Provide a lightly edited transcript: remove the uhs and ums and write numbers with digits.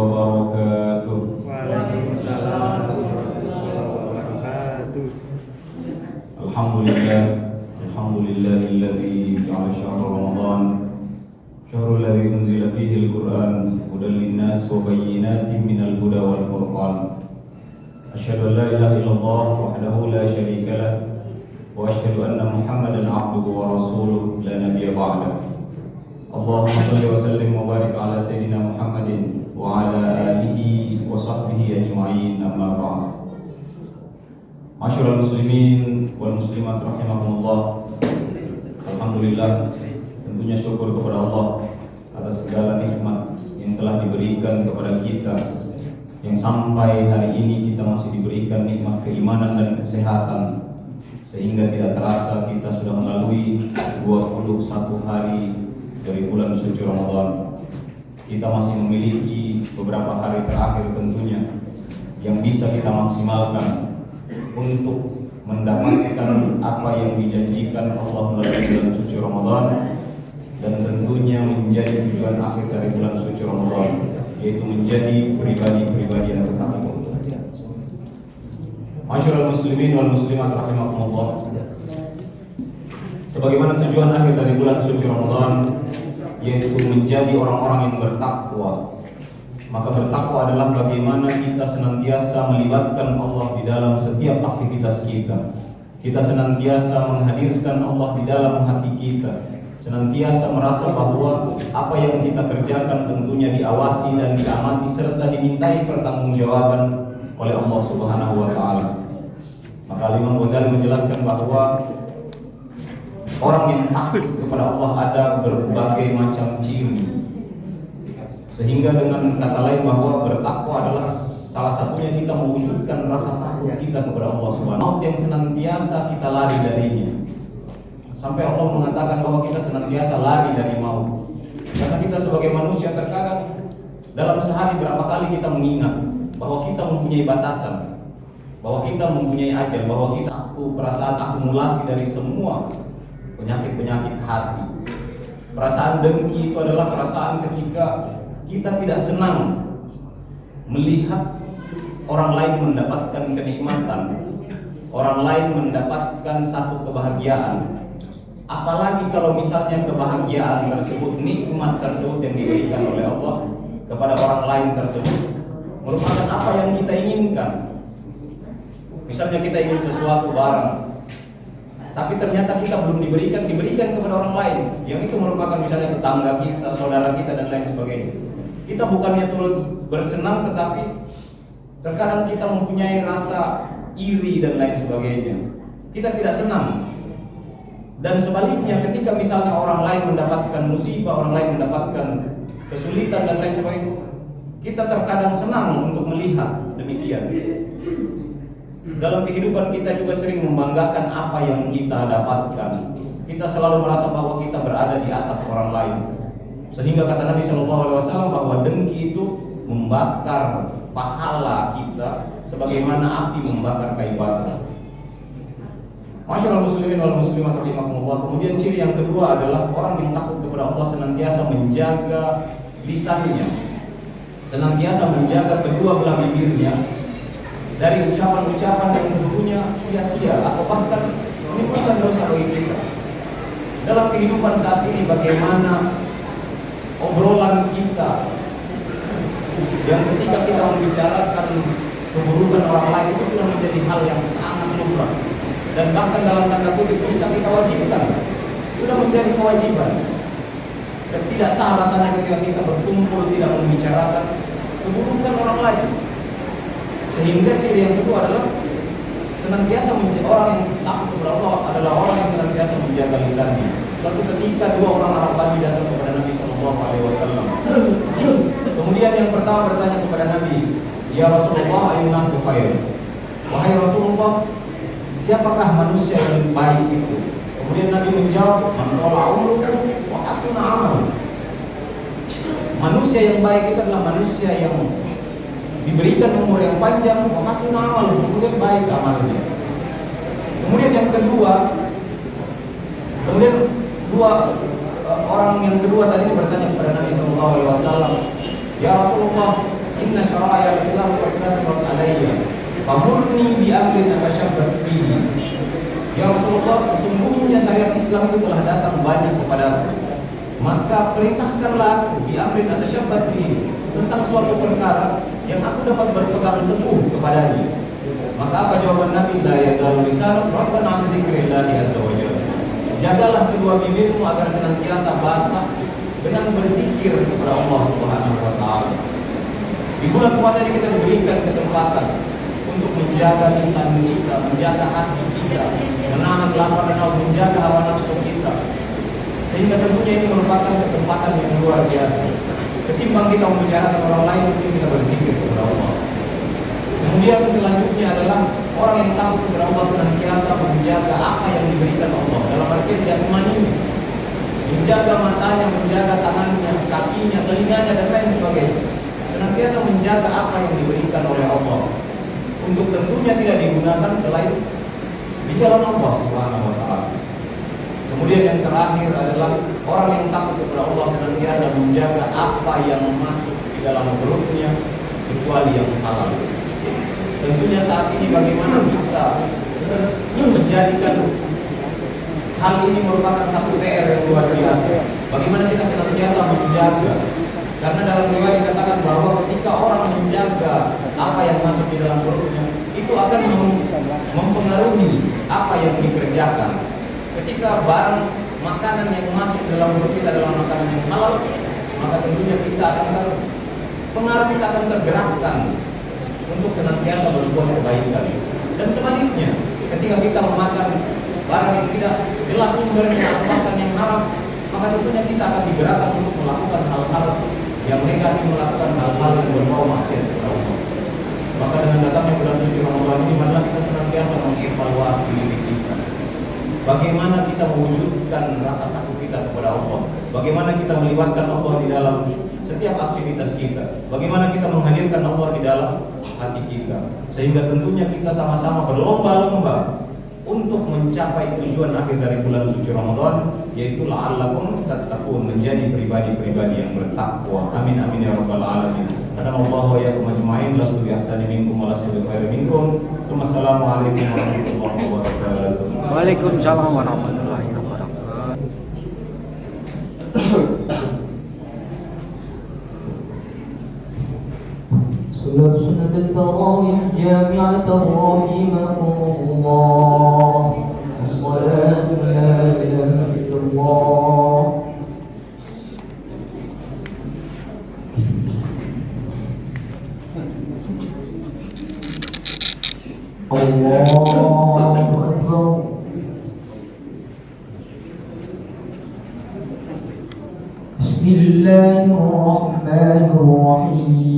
wabarakatuh. Waalaikumsalam warahmatullahi wabarakatuh. Alhamdulillahilladzi ja'ala syahr Ramadan syahrul ladzi unzila fihi al-Qur'an hudan lin-nas wa bayyinatin minal huda wal furqan. Asyhadu an la ilaha illallah wahdahu la syarika lah wa asyhadu anna Muhammadan 'abduhu wa rasuluhu la nabiyya ba'dah. Allahumma shalli wa sallim wa barik ala sayyidina Muhammadin wa ala alihi wa sahbihi ajma'in, amma ba'd. Masyarul muslimin wal muslimat rahimakumullah. Alhamdulillah, tentunya syukur kepada Allah atas segala nikmat yang telah diberikan kepada kita, yang sampai hari ini kita masih diberikan nikmat keimanan dan kesehatan, sehingga tidak terasa kita sudah melalui 21 hari dari bulan suci Ramadan. Kita masih memiliki beberapa hari terakhir tentunya yang bisa kita maksimalkan untuk mendapatkan apa yang dijanjikan Allah melalui bulan suci Ramadan, dan tentunya menjadi tujuan akhir dari bulan suci Ramadan, yaitu menjadi pribadi-pribadi yang bertakwa. Masyarul muslimin wal muslimat rahimakumullah. Sebagaimana tujuan akhir dari bulan suci Ramadan yaitu menjadi orang-orang yang bertakwa, maka bertakwa adalah bagaimana kita senantiasa melibatkan Allah di dalam setiap aktivitas kita. Kita senantiasa menghadirkan Allah di dalam hati kita, senantiasa merasa bahwa apa yang kita kerjakan tentunya diawasi dan diamati serta dimintai pertanggungjawaban oleh Allah Subhanahu wa taala. Maka Imam Ghazali menjelaskan bahwa orang yang takut kepada Allah ada berbagai macam ciri, sehingga dengan kata lain bahwa bertakwa adalah salah satunya kita mewujudkan rasa takut kita kepada Allah Subhanahu wa taala yang senantiasa kita lari darinya. Sampai Allah mengatakan bahwa kita senantiasa lari dari maut. Karena kita sebagai manusia terkadang dalam sehari berapa kali kita mengingat bahwa kita mempunyai batasan, bahwa kita mempunyai ajal, bahwa kita perasaan akumulasi dari semua penyakit-penyakit hati. Perasaan dengki itu adalah perasaan ketika kita tidak senang melihat orang lain mendapatkan kenikmatan, orang lain mendapatkan satu kebahagiaan. Apalagi kalau misalnya kebahagiaan tersebut, nikmat tersebut yang diberikan oleh Allah kepada orang lain tersebut merupakan apa yang kita inginkan. Misalnya kita ingin sesuatu barang, tapi ternyata kita belum diberikan kepada orang lain, yang itu merupakan misalnya tetangga kita, saudara kita, dan lain sebagainya. Kita bukannya turut bersenang, tetapi terkadang kita mempunyai rasa iri dan lain sebagainya. Kita tidak senang. Dan sebaliknya, ketika misalnya orang lain mendapatkan musibah, orang lain mendapatkan kesulitan dan lain sebagainya, kita terkadang senang untuk melihat demikian. Dalam kehidupan kita juga sering membanggakan apa yang kita dapatkan. Kita selalu merasa bahwa kita berada di atas orang lain. Sehingga kata Nabi SAW bahwa dengki itu membakar pahala kita sebagaimana api membakar kayu bakar. Masyarul muslimin wal muslimat rahimakumullah. Kemudian ciri yang kedua adalah orang yang takut kepada Allah senantiasa menjaga lisannya, senantiasa menjaga kedua belah bibirnya dari ucapan-ucapan yang tentunya sia-sia atau bahkan menimbulkan dosa bagi kita. Dalam kehidupan saat ini, bagaimana obrolan kita yang ketika kita membicarakan keburukan orang lain itu sudah menjadi hal yang sangat lumrah, dan bahkan dalam tanda kutip bisa kita wajibkan, sudah menjadi kewajiban. Dan tidak sah rasanya ketika kita berkumpul tidak membicarakan keburukan orang lain. Sehingga ciri yang kedua adalah senantiasa orang yang takut kepada Allah adalah orang yang senantiasa menjaga lisannya. Suatu ketika dua orang Arab Badui datang kepada Nabi SAW. Kemudian yang pertama bertanya kepada Nabi, "Ya Rasulullah, ayyun nasu khair?" Wahai Rasulullah, siapakah manusia yang baik itu? Kemudian Nabi menjawab, "Man tala umruhu wa hasuna amaluhu." Manusia yang baik itu adalah manusia yang diberikan umur yang panjang, wa hasuna amaluhu, kemudian baik amalnya. Kemudian yang kedua, orang yang kedua tadi bertanya kepada Nabi SAW, "Ya Rasulullah, inni bi amrin atashabbat bihi. Ya Rasulullah, sesungguhnya syariat Islam itu telah datang banyak kepadaku. Maka perintahkanlah aku bi amrin atashabbat bihi, tentang suatu perkara yang aku dapat berpegang teguh kepadanya. Maka apa jawaban Nabi? La yazalu lisanuk rabbana an dzikrillahi azza wa jalla. Jagalah kedua bibirmu agar senantiasa basah dengan berzikir kepada Allah Subhanahu wa taala. Di bulan puasa ini kita diberikan kesempatan untuk menjaga lisan kita, menjaga hati kita, menahan lapar dan haus, menjaga hawa nafsu kita. Sehingga tentunya ini merupakan kesempatan yang luar biasa. Ketimbang kita membicarakan orang lain, mungkin kita berzikir kepada Allah. Kemudian selanjutnya adalah orang yang takut kepada Allah senantiasa menjaga apa yang diberikan Allah dalam artian jasmani, menjaga matanya, menjaga tangannya, kakinya, telinganya dan lain sebagainya. Senantiasa menjaga apa yang diberikan oleh Allah untuk tentunya tidak digunakan selain di jalan Allah Subhanahu wa taala. Kemudian yang terakhir adalah orang yang takut kepada Allah senantiasa menjaga apa yang masuk di dalam perutnya kecuali yang halal. Tentunya saat ini bagaimana kita menjadikan hal ini merupakan satu PR yang luar biasa. Bagaimana kita senantiasa menjaga. Karena dalam riwayat dikatakan bahwa ketika orang menjaga apa yang masuk di dalam perutnya, itu akan mempengaruhi apa yang dikerjakan. Ketika barang makanan yang masuk dalam perut kita adalah makanan yang halal, maka tentunya kita akan pengaruh kita akan tergerakkan untuk senantiasa berbuat kebaikan. Dan sebaliknya, ketika kita memakan barang yang tidak jelas sumbernya atau makan yang haram, maka tentunya kita akan digerakkan untuk melakukan hal-hal yang negatif, melakukan hal-hal yang berbau maksiat kepada Allah. Maka dengan datangnya bulan suci Ramadan ini, marilah kita senantiasa mengevaluasi diri kita. Bagaimana kita mewujudkan rasa takut kita kepada Allah? Bagaimana kita melibatkan Allah di dalam setiap aktivitas kita? Bagaimana kita menghadirkan Allah di dalam hati kita? Sehingga tentunya kita sama-sama berlomba-lomba untuk mencapai tujuan akhir dari bulan suci Ramadan, yaitu la'allakum tattaqun, menjadi pribadi-pribadi yang bertakwa. Amin amin ya rabbal alamin. Hadanallahu wa iyyakum ajma'in. Lastu bi ahsani minkum wa lastu bi khairin minkum. Assalamualaikum warahmatullahi wabarakatuh. Waalaikumsalam warahmatullahi wabarakatuh. سنة التراويح جامعة رحمكم الله. الصلاة لا إله إلا الله. الله أكبر. بسم الله الرحمن الرحيم.